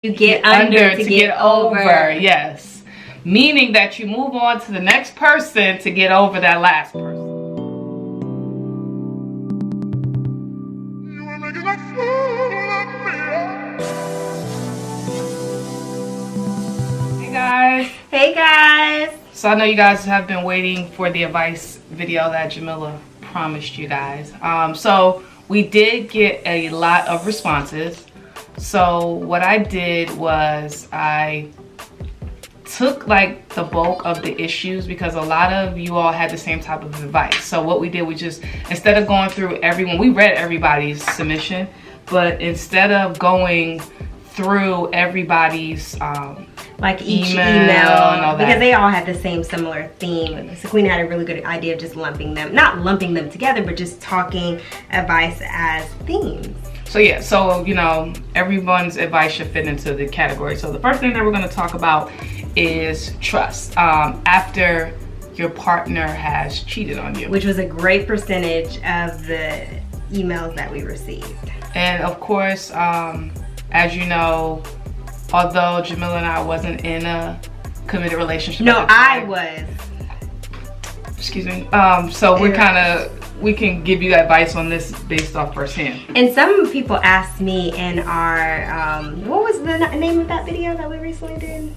You get under to get over. Yes. Meaning that you move on to the next person to get over that last person. Hey guys. Hey guys. So I know you guys have been waiting for the advice video that Jamila promised you guys. So we did get a lot of responses. So what I did was I took like the bulk of the issues because a lot of you all had the same type of advice. So what we did, we just, instead of going through everyone, we read everybody's submission, but instead of going through everybody's like each email and all that, because they all had the same similar theme. So Queen had a really good idea of just lumping them, not lumping them together, but just talking advice as themes. So yeah, so you know, everyone's advice should fit into the category. So the first thing that we're going to talk about is trust. After your partner has cheated on you. Which was a great percentage of the emails that we received. And of course, as you know, although Jamila and I wasn't in a committed relationship. No, I was. Excuse me. So we're kind of, we can give you advice on this based off firsthand. And some people asked me in our, what was the name of that video that we recently did?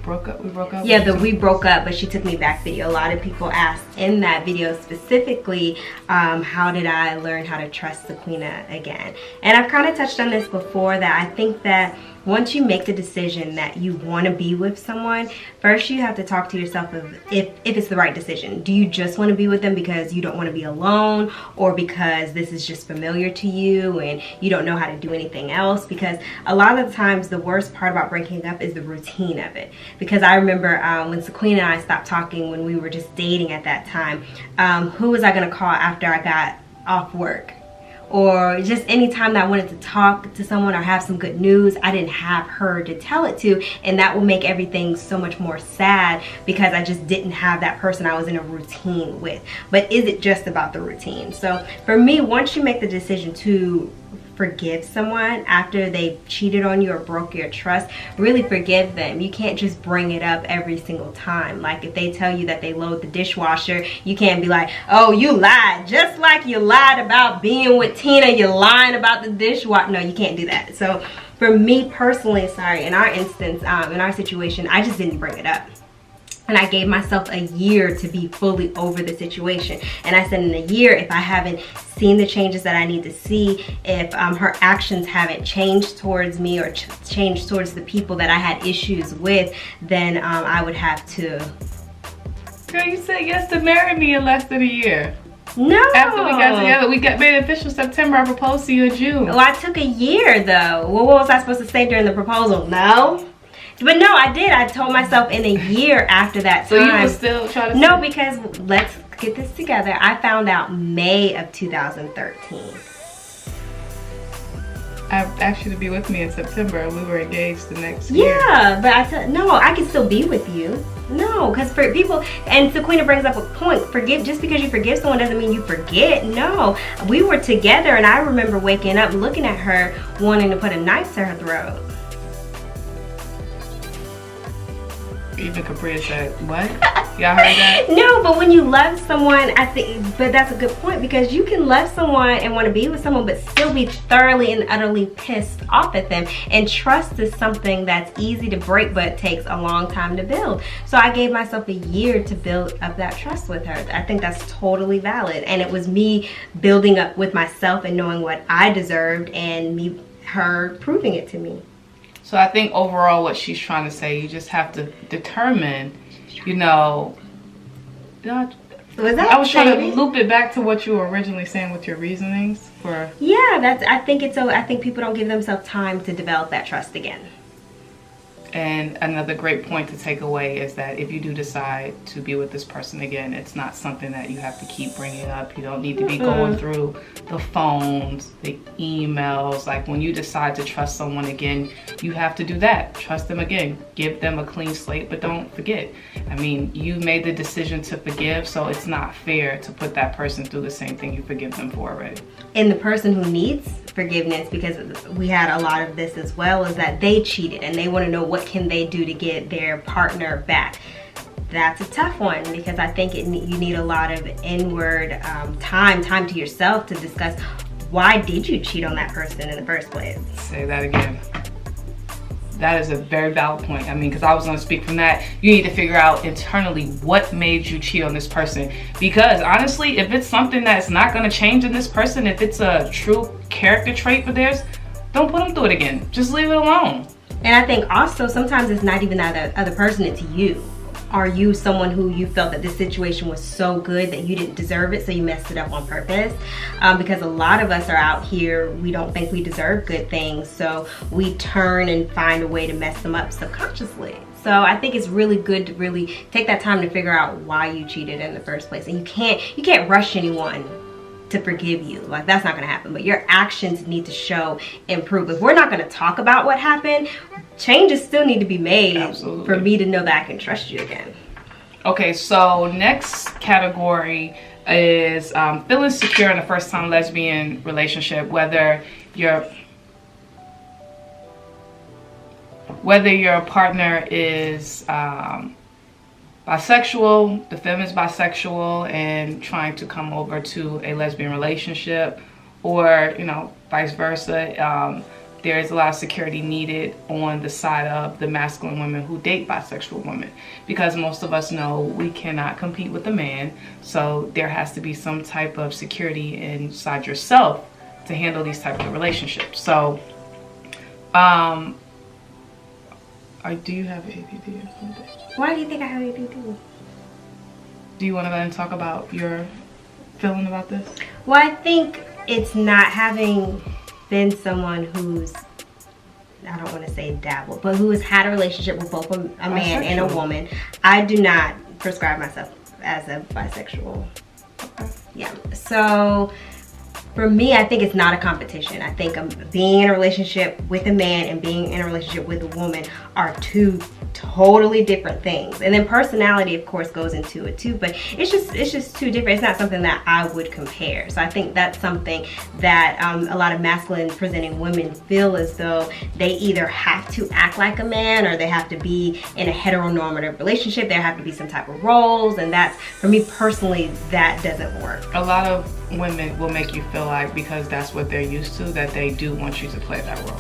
We broke up? Yeah, we broke up, but she took me back video. A lot of people asked in that video specifically, how did I learn how to trust the Queen again? And I've kind of touched on this before, that I think that once you make the decision that you want to be with someone, first you have to talk to yourself of if it's the right decision. Do you just want to be with them because you don't want to be alone, or because this is just familiar to you and you don't know how to do anything else? Because a lot of the times the worst part about breaking up is the routine of it. Because I remember when Sequina and I stopped talking when we were just dating at that time, who was I going to call after I got off work? Or just any time that I wanted to talk to someone or have some good news, I didn't have her to tell it to, and that will make everything so much more sad because I just didn't have that person I was in a routine with. But is it just about the routine? So for me, once you make the decision to forgive someone after they've cheated on you or broke your trust, really forgive them. You can't just bring it up every single time. Like if they tell you that they load the dishwasher, you can't be like, oh, you lied, just like you lied about being with Tina, you're lying about the dishwasher. No, you can't do that. So for me personally, sorry, in our instance, in our situation, I just didn't bring it up. And I gave myself a year to be fully over the situation. And I said in a year, if I haven't seen the changes that I need to see, if her actions haven't changed towards me or changed towards the people that I had issues with, then I would have to. Girl, you said yes to marry me in less than a year. No. After we got together, we made it official September. I proposed to you in June. Well, I took a year though. Well, what was I supposed to say during the proposal? No. But no, I did. I told myself in a year after that time. So you were still trying to... No, because let's get this together. I found out May of 2013. I asked you to be with me in September and we were engaged the next year. Yeah, but I said, no, I can still be with you. No, because for people, and Sequina brings up a point, just because you forgive someone doesn't mean you forget. No, we were together and I remember waking up looking at her wanting to put a knife to her throat. Even Capri said, what? Y'all heard that? No, but when you love someone, I think, but that's a good point, because you can love someone and want to be with someone but still be thoroughly and utterly pissed off at them. And trust is something that's easy to break but takes a long time to build. So I gave myself a year to build up that trust with her. I think that's totally valid. And it was me building up with myself and knowing what I deserved, and her proving it to me. So I think overall what she's trying to say, you just have to determine, you know, I was trying to loop it back to what you were originally saying with your reasonings for... Yeah, I think people don't give themselves time to develop that trust again. And another great point to take away is that if you do decide to be with this person again, it's not something that you have to keep bringing up. You don't need to be going through the phones, the emails. Like when you decide to trust someone again, you have to do that. Trust them again. Give them a clean slate, but don't forget. I mean, you made the decision to forgive, so it's not fair to put that person through the same thing you forgive them for already. And the person who needs forgiveness, because we had a lot of this as well, is that they cheated and they want to know what can they do to get their partner back. That's a tough one, because I think you need a lot of inward time to yourself to discuss, why did you cheat on that person in the first place? Say that again. That is a very valid point. I mean, because I was going to speak from that. You need to figure out internally what made you cheat on this person. Because honestly, if it's something that's not going to change in this person, if it's a true character trait for theirs, don't put them through it again. Just leave it alone. And I think also sometimes it's not even that other person, it's you. Are you someone who you felt that this situation was so good that you didn't deserve it, so you messed it up on purpose? Because a lot of us are out here, we don't think we deserve good things, so we turn and find a way to mess them up subconsciously. So I think it's really good to really take that time to figure out why you cheated in the first place. And you can't rush anyone to forgive you. Like, that's not gonna happen, but your actions need to show improve. If we're not gonna talk about what happened, changes still need to be made. Absolutely. For me to know that I can trust you again. Okay, so next category is feeling secure in a first-time lesbian relationship, whether your partner is bisexual, the feminist bisexual, and trying to come over to a lesbian relationship, or, you know, vice versa. There is a lot of security needed on the side of the masculine women who date bisexual women, because most of us know we cannot compete with a man, so there has to be some type of security inside yourself to handle these types of relationships. So, do you have ADD or something? Why do you think I have ADD? Do you want to go and talk about your feeling about this? Well, I think it's not having been someone who's, I don't want to say dabbled, but who has had a relationship with both a man and a woman. I do not prescribe myself as a bisexual. Okay. Yeah. So for me, I think it's not a competition. I think being in a relationship with a man and being in a relationship with a woman are two totally different things. And then personality, of course, goes into it too, but it's just two different. It's not something that I would compare. So I think that's something that a lot of masculine presenting women feel as though they either have to act like a man, or they have to be in a heteronormative relationship. There have to be some type of roles, and that's, for me personally, that doesn't work. A lot of women will make you feel like, because that's what they're used to, that they do want you to play that role.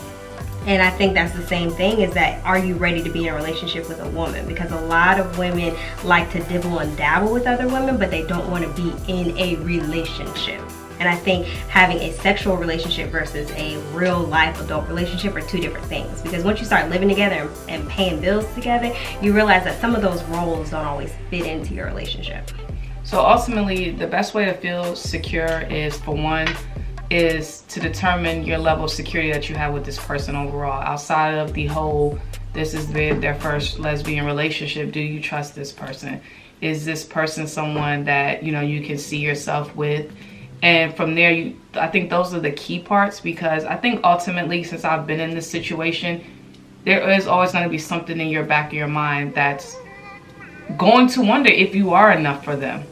And I think that's the same thing, is that, are you ready to be in a relationship with a woman? Because a lot of women like to dibble and dabble with other women, but they don't want to be in a relationship. And I think having a sexual relationship versus a real life adult relationship are two different things. Because once you start living together and paying bills together, you realize that some of those roles don't always fit into your relationship. So ultimately, the best way to feel secure is, for one, is to determine your level of security that you have with this person overall. Outside of the whole, this is their first lesbian relationship, do you trust this person? Is this person someone that, you know, you can see yourself with? And from there, I think those are the key parts, because I think ultimately, since I've been in this situation, there is always going to be something in your back of your mind that's going to wonder if you are enough for them.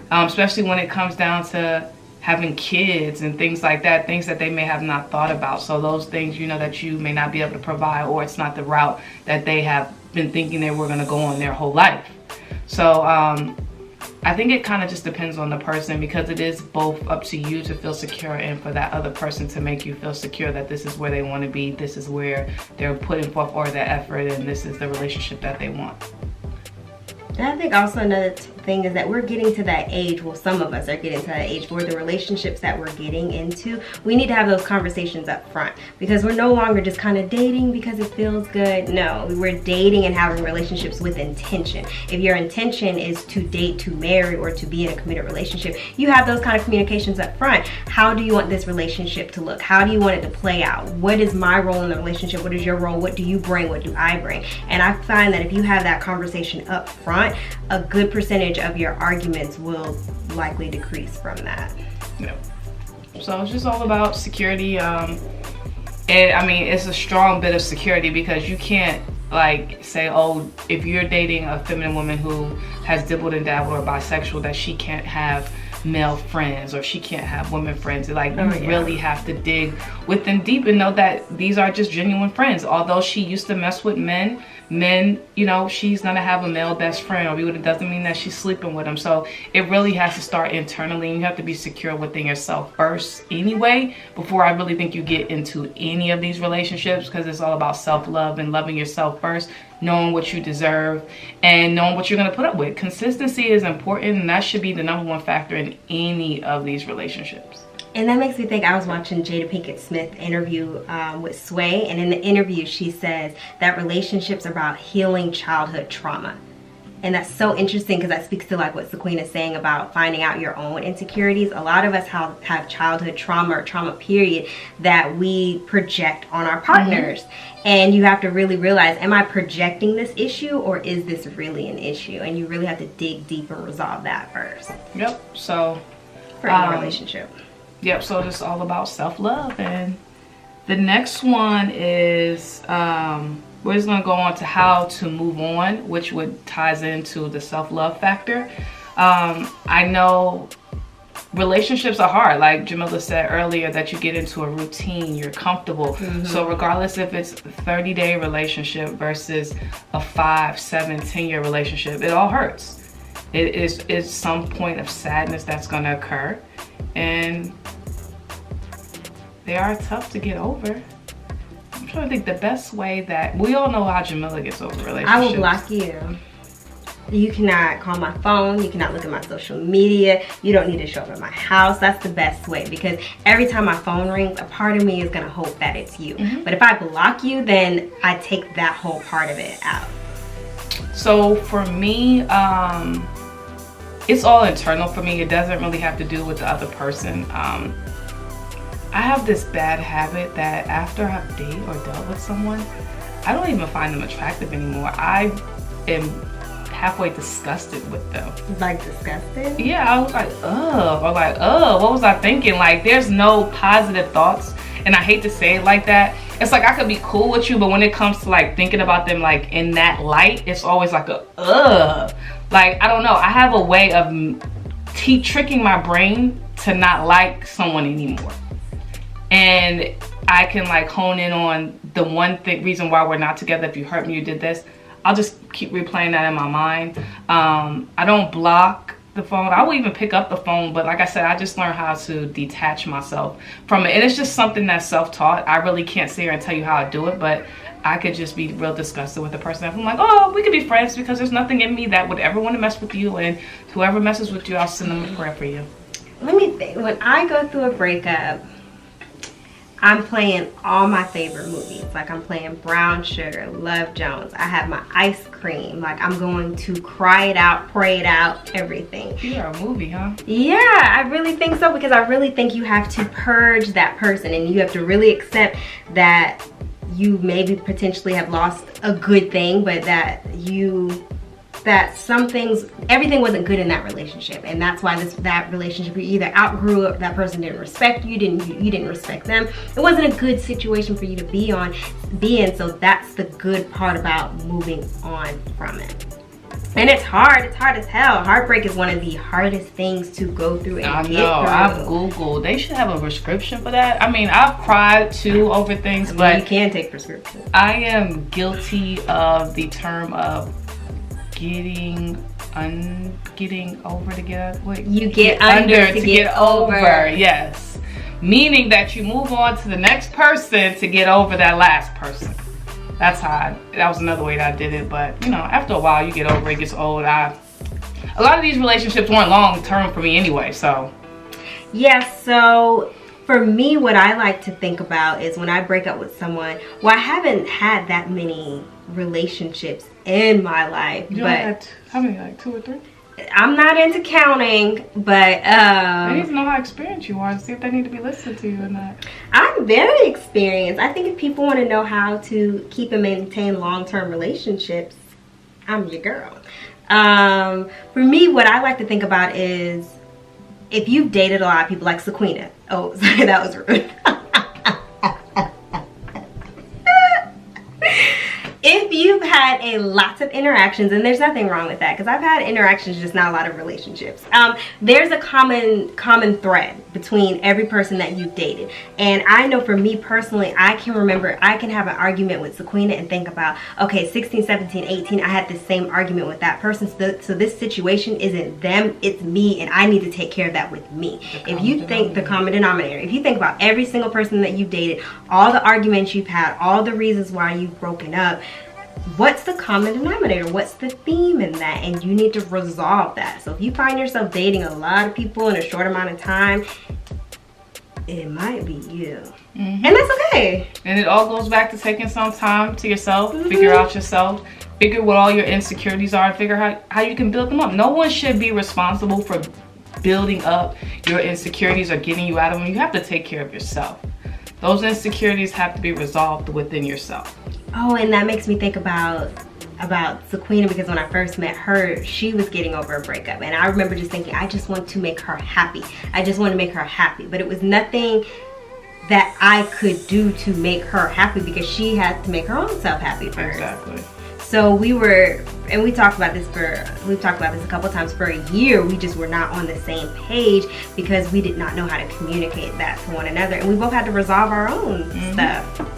Especially when it comes down to having kids and things like that, things that they may have not thought about. So those things, you know, that you may not be able to provide, or it's not the route that they have been thinking they were going to go on their whole life. So I think it kind of just depends on the person, because it is both up to you to feel secure and for that other person to make you feel secure that this is where they want to be, this is where they're putting forth all their effort, and this is the relationship that they want. And I think also another thing is that we're getting to that age, well, some of us are getting to that age where the relationships that we're getting into, we need to have those conversations up front, because we're no longer just kind of dating because it feels good. No, we're dating and having relationships with intention. If your intention is to date, to marry, or to be in a committed relationship, you have those kind of communications up front. How do you want this relationship to look? How do you want it to play out? What is my role in the relationship? What is your role? What do you bring? What do I bring? And I find that if you have that conversation up front, a good percentage of your arguments will likely decrease from that. Yeah. So it's just all about security. And I mean, it's a strong bit of security, because you can't like say, oh, if you're dating a feminine woman who has dibbled and dabbled or bisexual, that she can't have male friends or she can't have women friends. Like, you really have to dig within deep and know that these are just genuine friends. Although she used to mess with men, you know, she's gonna have a male best friend, or it doesn't mean that she's sleeping with him. So it really has to start internally, and you have to be secure within yourself first anyway, before I really think you get into any of these relationships, because it's all about self-love and loving yourself first, knowing what you deserve and knowing what you're going to put up with. Consistency is important, and that should be the #1 factor in any of these relationships. And that makes me think, I was watching Jada Pinkett Smith interview with Sway, and in the interview she says that relationships are about healing childhood trauma. And that's so interesting, because that speaks to like what Sequina is saying about finding out your own insecurities. A lot of us have childhood trauma or trauma period that we project on our partners. And you have to really realize, am I projecting this issue, or is this really an issue? And you really have to dig deep and resolve that first. Yep. So for any relationship. Yep. So it's all about self-love. And the next one is we're just going to go on to how to move on, which ties into the self-love factor. I know relationships are hard, like Jamila said earlier, that you get into a routine, you're comfortable. So regardless if it's a 30-day relationship versus a 5, 7, 10-year relationship, it all hurts. It is some point of sadness that's going to occur, and they are tough to get over. I'm trying to think the best way that we all know how Jamila gets over relationships. I will block you. You cannot call my phone. You cannot look at my social media. You don't need to show up at my house. That's the best way, because every time my phone rings, a part of me is going to hope that it's you. But if I block you, then I take that whole part of it out. So for me, it's all internal for me. It doesn't really have to do with the other person. I have this bad habit that after I've dated or dealt with someone, I don't even find them attractive anymore. I am halfway disgusted with them. Like disgusted? Yeah, I was like, ugh. Or like, ugh, what was I thinking? Like, there's no positive thoughts. And I hate to say it like that. It's like I could be cool with you, but when it comes to like thinking about them like in that light, it's always like a ugh. Like, I don't know. I have a way of tricking my brain to not like someone anymore. And I can like hone in on the one reason why we're not together. If you hurt me, you did this. I'll just keep replaying that in my mind. I don't block the phone. I will even pick up the phone, but like I said, I just learned how to detach myself from it. And it's just something that's self-taught. I really can't sit here and tell you how I do it, but I could just be real disgusted with the person. I'm like, oh, we could be friends, because there's nothing in me that would ever want to mess with you, and whoever messes with you, I'll send them a prayer for you. Let me think. When I go through a breakup, I'm playing all my favorite movies. Like, I'm playing Brown Sugar, Love Jones. I have my ice cream. Like, I'm going to cry it out, pray it out, everything. You're a movie, huh? Yeah, I really think so, because I really think you have to purge that person, and you have to really accept that you maybe potentially have lost a good thing, but that some things, everything wasn't good in that relationship, and that's why that relationship, you either outgrew it, that person didn't respect you, you didn't respect them. It wasn't a good situation for you to be in, so that's the good part about moving on from it. And it's hard as hell. Heartbreak is one of the hardest things to go through and get through. I've Googled. They should have a prescription for that. I mean, I've cried too over things, but you can take prescriptions. I am guilty of the term of getting over to get what? You get under to get over. Yes. Meaning that you move on to the next person to get over that last person. That's how that was another way that I did it, but you know, after a while you get over it, gets old. I a lot of these relationships weren't long term for me anyway, so. Yeah, so for me, what I like to think about is when I break up with someone, well, I haven't had that many relationships in my life. You but had, how many, like 2 or 3? I'm not into counting, but I need to know how experienced you are to see if they need to be listened to you or not. I'm very experienced. I think if people want to know how to keep and maintain long-term relationships, I'm your girl. For me, what I like to think about is if you've dated a lot of people, like Sequina. Oh, sorry, that was rude. If you've had lots of interactions, and there's nothing wrong with that, because I've had interactions, just not a lot of relationships. There's a common thread between every person that you've dated. And I know for me personally, I can remember, I can have an argument with Sequina and think about, okay, 16, 17, 18, I had the same argument with that person. So this situation isn't them, it's me, and I need to take care of that with me. If you think the common denominator, if you think about every single person that you've dated, all the arguments you've had, all the reasons why you've broken up, what's the common denominator? What's the theme in that? And you need to resolve that. So if you find yourself dating a lot of people in a short amount of time, it might be you. And that's okay. And it all goes back to taking some time to yourself, figure out yourself, figure what all your insecurities are, and figure out how you can build them up. No one should be responsible for building up your insecurities or getting you out of them. You have to take care of yourself. Those insecurities have to be resolved within yourself. Oh, and that makes me think about Sequina, because when I first met her, she was getting over a breakup, and I remember just thinking, I just want to make her happy. I just want to make her happy, but it was nothing that I could do to make her happy, because she had to make her own self happy first. Exactly. So we've talked about this a couple times. For a year, we just were not on the same page because we did not know how to communicate that to one another, and we both had to resolve our own stuff.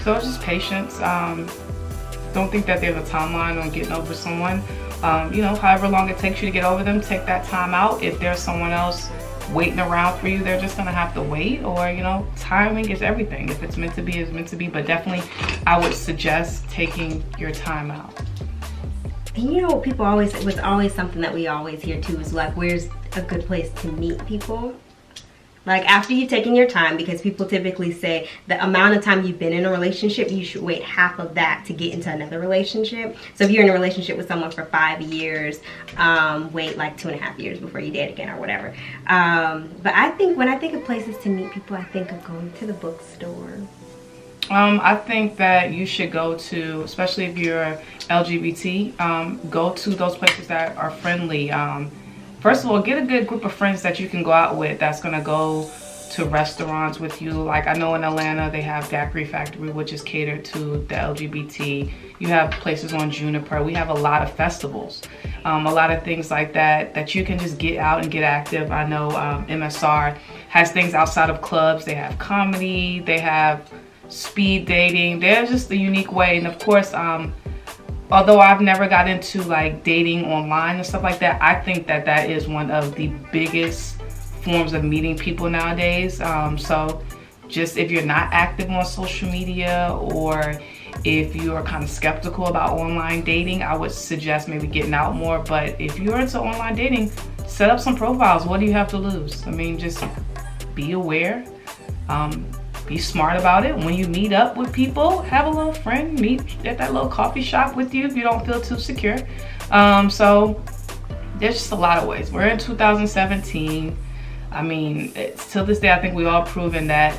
So it's just patience. Don't think that there's a timeline on getting over someone. You know, however long it takes you to get over them, take that time out. If there's someone else waiting around for you, they're just gonna have to wait. Or, you know, timing is everything. If it's meant to be, it's meant to be. But definitely, I would suggest taking your time out. And you know, people always, it was always something that we always hear too, is like, where's a good place to meet people? Like after you've taken your time, because people typically say the amount of time you've been in a relationship, you should wait half of that to get into another relationship. So if you're in a relationship with someone for 5 years, wait like 2.5 years before you date again or whatever. But I think when I think of places to meet people, I think of going to the bookstore. I think that you should go to, especially if you're LGBT, go to those places that are friendly. First of all, get a good group of friends that you can go out with that's going to go to restaurants with you. Like I know in Atlanta, they have Daiquiri Factory, which is catered to the LGBT. You have places on Juniper. We have a lot of festivals, a lot of things like that you can just get out and get active. I know MSR has things outside of clubs. They have comedy. They have speed dating. They're just a unique way. And of course, although I've never got into like dating online and stuff like that, I think that that is one of the biggest forms of meeting people nowadays. So just if you're not active on social media, or if you are kind of skeptical about online dating, I would suggest maybe getting out more. But if you're into online dating, set up some profiles. What do you have to lose? I mean, just be aware. Be smart about it. When you meet up with people, have a little friend meet at that little coffee shop with you if you don't feel too secure. So there's just a lot of ways. We're in 2017. I mean, till this day, I think we all proven that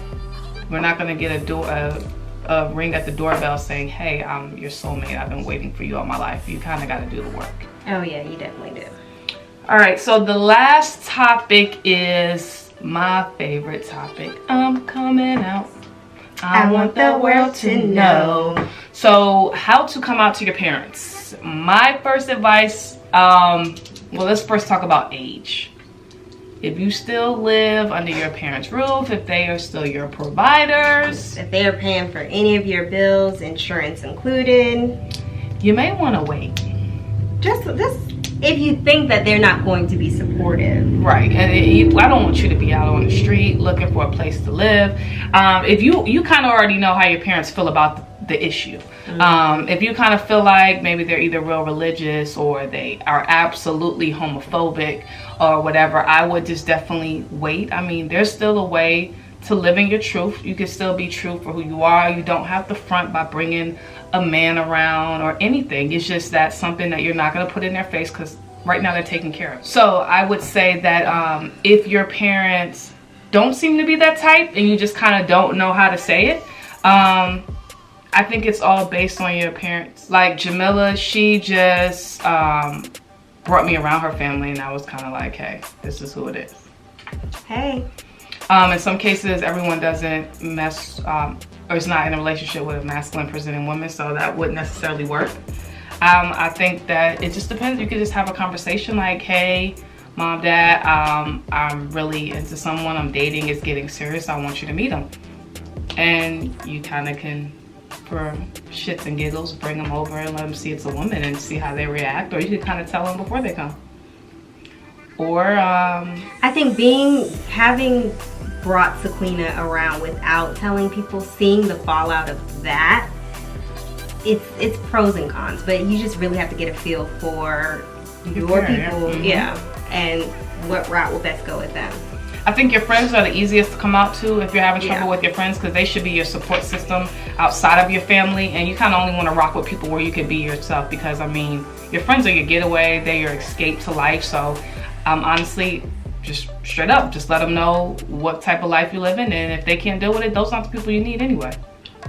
we're not gonna get a ring at the doorbell saying, hey, I'm your soulmate. I've been waiting for you all my life. You kind of got to do the work. Oh yeah, you definitely do. All right, so the last topic is my favorite topic. I'm coming out. I want the world to know. So how to come out to your parents. My first advice, well, let's first talk about age. If you still live under your parents' roof, if they are still your providers, if they are paying for any of your bills, insurance included, you may want to wait. Just if you think that they're not going to be supportive. Right, and I don't want you to be out on the street looking for a place to live. If you kind of already know how your parents feel about the issue. If you kind of feel like maybe they're either real religious or they are absolutely homophobic or whatever, I would just definitely wait. I mean, there's still a way to live in your truth. You can still be true for who you are. You don't have to front by bringing a man around or anything. It's just that something that you're not going to put in their face, because right now they're taken care of. So I would say that if your parents don't seem to be that type and you just kind of don't know how to say it, I think it's all based on your parents. Like Jamila, she just brought me around her family, and I was kind of like, hey, this is who it is. Hey. In some cases, everyone doesn't mess or is not in a relationship with a masculine presenting woman, so that wouldn't necessarily work. I think that it just depends. You could just have a conversation like, hey, mom, dad, I'm really into someone I'm dating. It's getting serious. I want you to meet him. And you kind of can, for shits and giggles, bring them over and let them see it's a woman and see how they react. Or you could kind of tell them before they come. Or I think having brought Sequina around without telling people, seeing the fallout of that, it's pros and cons, but you just really have to get a feel for your people, and what route will best go with them. I think your friends are the easiest to come out to if you're having trouble with your friends, because they should be your support system outside of your family, and you kind of only want to rock with people where you can be yourself, because I mean, your friends are your getaway, they're your escape to life. So honestly, just straight up, just let them know what type of life you live in, and if they can't deal with it, those aren't the people you need anyway.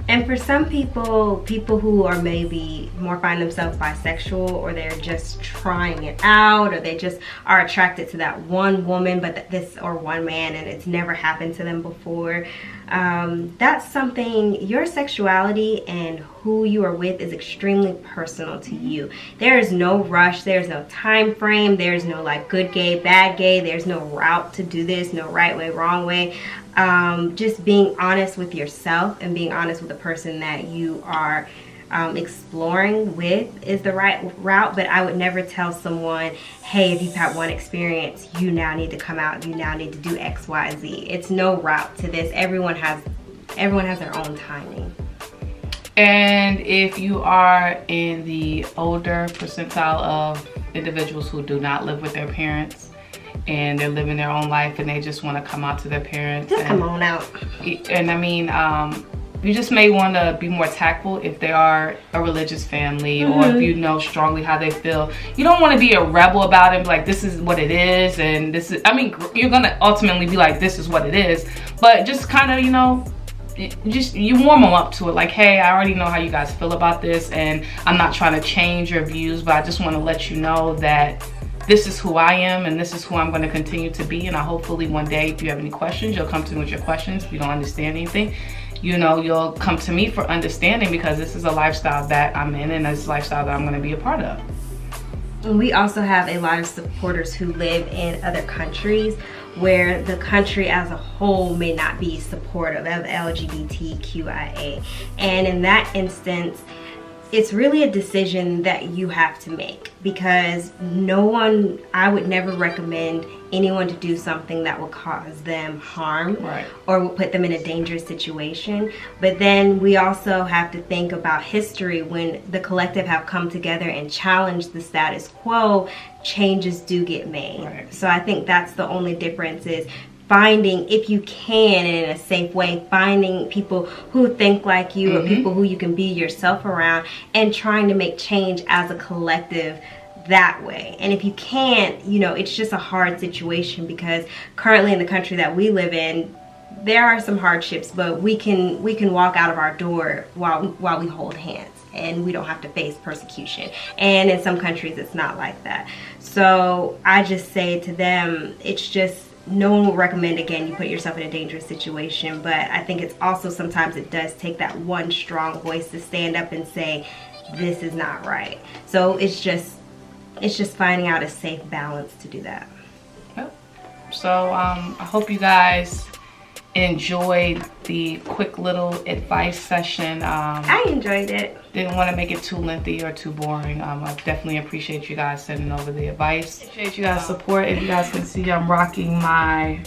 And for some people who are maybe more find themselves bisexual, or they're just trying it out, or they just are attracted to that one woman or one man, and it's never happened to them before, that's something. Your sexuality and who you are with is extremely personal to you. There is no rush, there's no time frame, there's no like good gay, bad gay, there's no route to do this, no right way, wrong way. Just being honest with yourself and being honest with the person that you are exploring with is the right route. But I would never tell someone, hey, if you've had one experience, you now need to come out, you now need to do X, Y, Z. It's no route to this. Everyone has their own timing. And if you are in the older percentile of individuals who do not live with their parents, and they're living their own life and they just want to come out to their parents, just come on out. And I mean, you just may want to be more tactful if they are a religious family, or if you know strongly how they feel. You don't want to be a rebel about it, like this is what it is, and this is, I mean, you're gonna ultimately be like, this is what it is, but just kind of, you know, you warm them up to it, like, hey, I already know how you guys feel about this, and I'm not trying to change your views, but I just want to let you know that this is who I am, and this is who I'm going to continue to be. And I hopefully one day, if you have any questions, you'll come to me with your questions. If you don't understand anything, you know, you'll come to me for understanding, because this is a lifestyle that I'm in, and this is a lifestyle that I'm going to be a part of. And we also have a lot of supporters who live in other countries where the country as a whole may not be supportive of LGBTQIA. And in that instance, it's really a decision that you have to make, because I would never recommend anyone to do something that will cause them harm, or will put them in a dangerous situation. But then we also have to think about history. When the collective have come together and challenged the status quo, changes do get made. So I think that's the only difference, is finding, if you can, in a safe way, finding people who think like you, or people who you can be yourself around, and trying to make change as a collective that way. And if you can't, you know, it's just a hard situation, because currently in the country that we live in, there are some hardships, but we can walk out of our door while we hold hands, and we don't have to face persecution. And in some countries it's not like that. So I just say to them, it's just, no one will recommend, again, you put yourself in a dangerous situation. But I think it's also, sometimes it does take that one strong voice to stand up and say, this is not right. So it's just finding out a safe balance to do that. Yep. So I hope you guys enjoyed the quick little advice session. I enjoyed it. Didn't want to make it too lengthy or too boring. I definitely appreciate you guys sending over the advice. Appreciate you guys' support. If you guys can see, I'm rocking my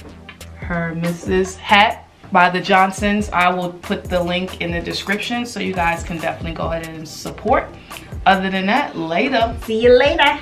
Her Mrs. hat. by the Johnsons. I will put the link in the description so you guys can definitely go ahead and support. Other than that, later. See you later.